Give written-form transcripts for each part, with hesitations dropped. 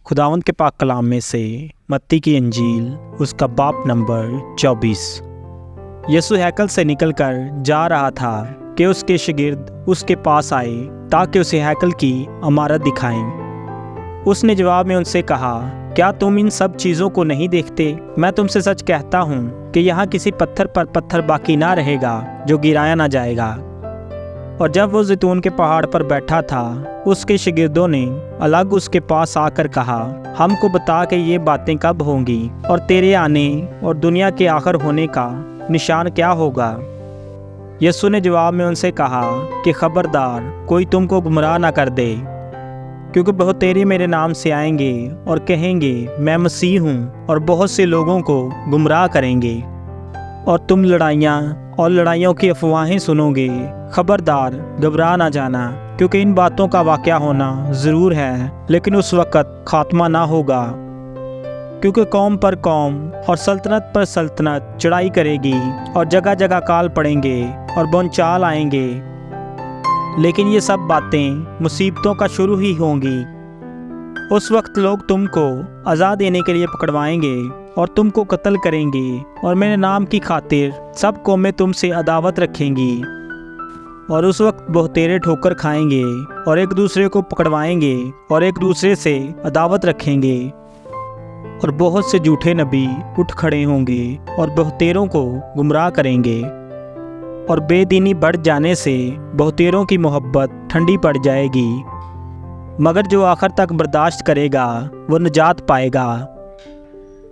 खुदावंद के पाक कलाम में से मत्ती की इंजील उसका बाब नंबर 24। यीशु हैकल से निकलकर जा रहा था कि उसके शागिर्द उसके पास आए ताकि उसे हैकल की इमारत दिखाएं। उसने जवाब में उनसे कहा, क्या तुम इन सब चीज़ों को नहीं देखते? मैं तुमसे सच कहता हूँ कि यहाँ किसी पत्थर पर पत्थर बाकी ना रहेगा जो गिराया ना जाएगा। और जब वो ज़ैतून के पहाड़ पर बैठा था, उसके शागिर्दों ने अलग उसके पास आकर कहा, हमको बता कि ये बातें कब होंगी और तेरे आने और दुनिया के आखिर होने का निशान क्या होगा? यीशु ने जवाब में उनसे कहा कि खबरदार कोई तुमको गुमराह ना कर दे, क्योंकि बहुतेरे मेरे नाम से आएंगे और कहेंगे मैं मसीह हूँ, और बहुत से लोगों को गुमराह करेंगे। और तुम लड़ाइयाँ और लड़ाइयों की अफवाहें सुनोगे। खबरदार घबरा ना जाना, क्योंकि इन बातों का वाक़या होना ज़रूर है, लेकिन उस वक़्त खात्मा ना होगा। क्योंकि कौम पर कौम और सल्तनत पर सल्तनत चढ़ाई करेगी, और जगह जगह काल पड़ेंगे और बोंचाल आएंगे। लेकिन ये सब बातें मुसीबतों का शुरू ही होंगी। उस वक्त लोग तुमको अज़ा देने के लिए पकड़वाएंगे और तुमको कत्ल करेंगे, और मेरे नाम की खातिर सब कौमें तुमसे अदावत रखेंगी। और उस वक्त बहुतेरे ठोकर खाएंगे और एक दूसरे को पकड़वाएंगे और एक दूसरे से अदावत रखेंगे। और बहुत से झूठे नबी उठ खड़े होंगे और बहुतेरों को गुमराह करेंगे। और बेदीनी बढ़ जाने से बहुतेरों की मोहब्बत ठंडी पड़ जाएगी, मगर जो आखिर तक बर्दाश्त करेगा वो निजात पाएगा।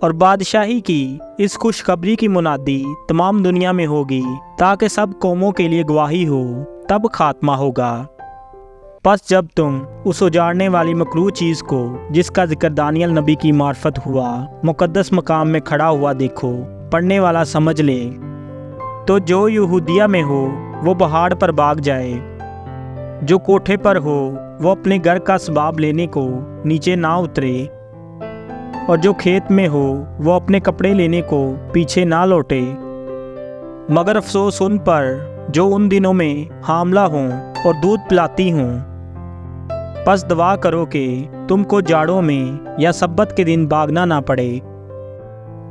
और बादशाही की इस खुशखबरी की मुनादी तमाम दुनिया में होगी, ताकि सब कौमों के लिए गवाही हो, तब खात्मा होगा। बस जब तुम उस उजाड़ने वाली मकरूह चीज़ को, जिसका जिक्र दानियल नबी की मार्फत हुआ, मुकद्दस मकाम में खड़ा हुआ देखो, पढ़ने वाला समझ ले, तो जो यहूदिया में हो वो पहाड़ पर भाग जाए, जो कोठे पर हो वो अपने घर का सबाब लेने को नीचे ना उतरे, और जो खेत में हो वो अपने कपड़े लेने को पीछे ना लौटे। मगर अफसोस उन पर जो उन दिनों में हामला हों और दूध पिलाती हों। बस दुआ करो कि तुमको जाड़ों में या सब्बत के दिन भागना ना पड़े,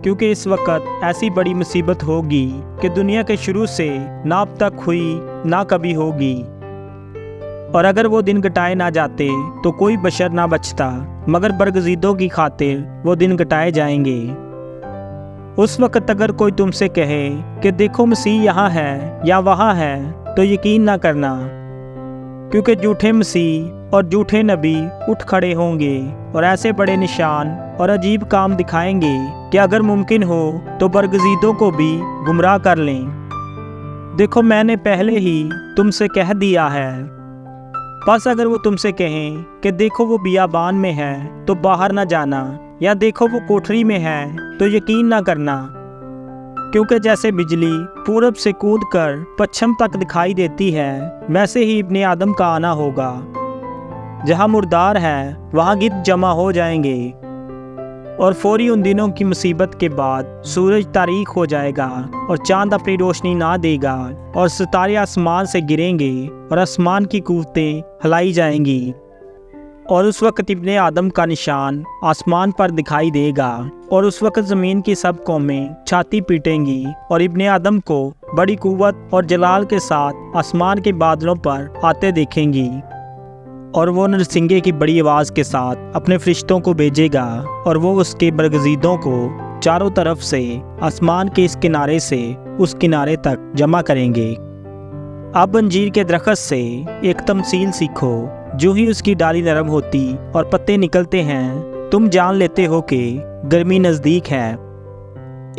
क्योंकि इस वक्त ऐसी बड़ी मुसीबत होगी कि दुनिया के शुरू से ना अब तक हुई ना कभी होगी। और अगर वो दिन घटाए ना जाते तो कोई बशर ना बचता, मगर बरगज़ीदों की खातिर वो दिन घटाए जाएंगे। उस वक्त अगर कोई तुमसे कहे कि देखो मसीह यहाँ है या वहाँ है, तो यकीन ना करना, क्योंकि झूठे मसीह और झूठे नबी उठ खड़े होंगे और ऐसे बड़े निशान और अजीब काम दिखाएंगे कि अगर मुमकिन हो तो बरगज़ीदों को भी गुमराह कर लें। देखो, मैंने पहले ही तुमसे कह दिया है। बस अगर वो तुमसे कहें कि देखो वो बियाबान में है, तो बाहर ना जाना, या देखो वो कोठरी में है, तो यकीन ना करना। क्योंकि जैसे बिजली पूरब से कूद कर पश्चिम तक दिखाई देती है, वैसे ही इब्ने आदम का आना होगा। जहाँ मुर्दार है वहाँ गिद्ध जमा हो जाएंगे। और फौरी उन दिनों की मुसीबत के बाद सूरज तारीक हो जाएगा और चांद अपनी रोशनी ना देगा, और सितारे आसमान से गिरेंगे और आसमान की कुव्वतें हिलाई जाएंगी। और उस वक्त इब्ने आदम का निशान आसमान पर दिखाई देगा, और उस वक्त ज़मीन की सब कौमें छाती पीटेंगी और इब्ने आदम को बड़ी कुव्वत और जलाल के साथ आसमान के बादलों पर आते देखेंगी। और वो नरसिंगे की बड़ी आवाज़ के साथ अपने फरिश्तों को भेजेगा, और वो उसके बरगज़ीदों को चारों तरफ से आसमान के इस किनारे से उस किनारे तक जमा करेंगे। अब अंजीर के दरख्त से एक तमसील सीखो। जो ही उसकी डाली नरम होती और पत्ते निकलते हैं, तुम जान लेते हो कि गर्मी नज़दीक है।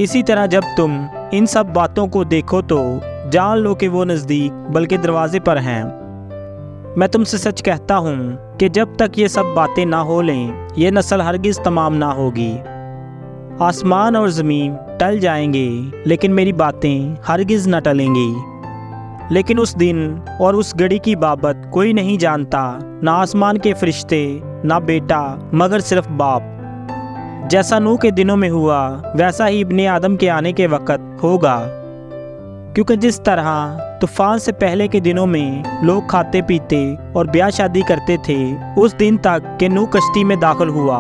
इसी तरह जब तुम इन सब बातों को देखो तो जान लो कि वो नज़दीक बल्कि दरवाजे पर हैं। मैं तुमसे सच कहता हूँ कि जब तक ये सब बातें ना हो लें, ये नस्ल हरगिज़ तमाम ना होगी। आसमान और ज़मीन टल जाएंगे, लेकिन मेरी बातें हरगिज़ न टलेंगी। लेकिन उस दिन और उस घड़ी की बाबत कोई नहीं जानता, ना आसमान के फरिश्ते, ना बेटा, मगर सिर्फ बाप। जैसा नूह के दिनों में हुआ, वैसा ही इब्ने आदम के आने के वक़्त होगा। क्योंकि जिस तरह तूफान से पहले के दिनों में लोग खाते पीते और ब्याह शादी करते थे, उस दिन तक कि नूह कश्ती में दाखिल हुआ,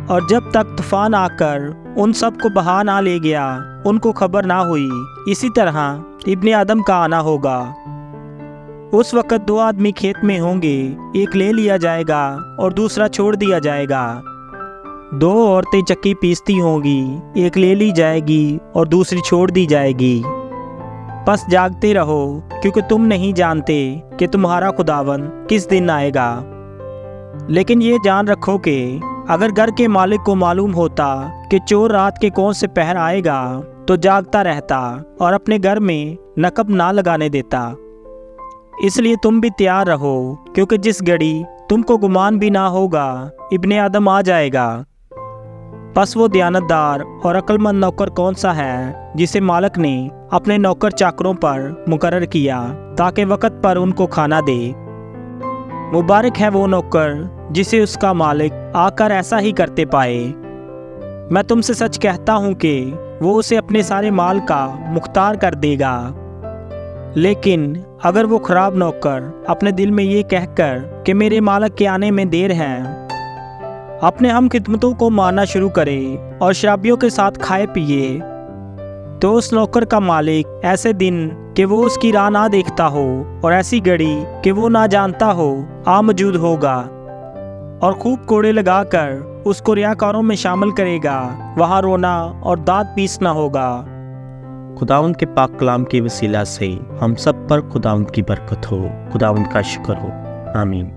اور جب تک طوفان آ کر ان سب کو بہا نہ لے گیا ان کو خبر نہ ہوئی، اسی طرح ابن آدم کا آنا ہوگا۔ اس وقت 2 آدمی کھیت میں ہوں گے، ایک لے لیا جائے گا اور دوسرا چھوڑ دیا جائے گا۔ 2 عورتیں چکی پیستی ہوں گی، ایک لے لی جائے گی اور دوسری چھوڑ دی جائے گی۔ پس جاگتے رہو، کیونکہ تم نہیں جانتے کہ تمہارا خداوند کس دن آئے گا۔ لیکن یہ جان رکھو کہ اگر گھر کے مالک کو معلوم ہوتا کہ چور رات کے کون سے پہر آئے گا تو جاگتا رہتا اور اپنے گھر میں نقب نہ لگانے دیتا۔ اس لیے تم بھی تیار رہو، کیونکہ جس گھڑی تم کو گمان بھی نہ ہوگا ابن آدم آ جائے گا۔ پس وہ دیانتدار اور عقل مند نوکر کون سا ہے جسے مالک نے اپنے نوکر چاکروں پر مقرر کیا تاکہ وقت پر ان کو کھانا دے۔ مبارک ہے وہ نوکر جسے اس کا مالک آ کر ایسا ہی کرتے پائے۔ میں تم سے سچ کہتا ہوں کہ وہ اسے اپنے سارے مال کا مختار کر دے گا۔ لیکن اگر وہ خراب نوکر اپنے دل میں یہ کہہ کر کہ میرے مالک کے آنے میں دیر ہے، اپنے ہم خدمتوں کو مارنا شروع کرے اور شرابیوں کے ساتھ کھائے پیے، تو اس نوکر کا مالک ایسے دن کہ وہ اس کی راہ نہ دیکھتا ہو اور ایسی گھڑی کہ وہ نہ جانتا ہو آ موجود ہوگا، اور خوب کوڑے لگا کر اس کو ریاکاروں میں شامل کرے گا، وہاں رونا اور دانت پیسنا ہوگا۔ خداوند کے پاک کلام کے وسیلہ سے ہم سب پر خداوند کی برکت ہو، خداوند کا شکر ہو، آمین۔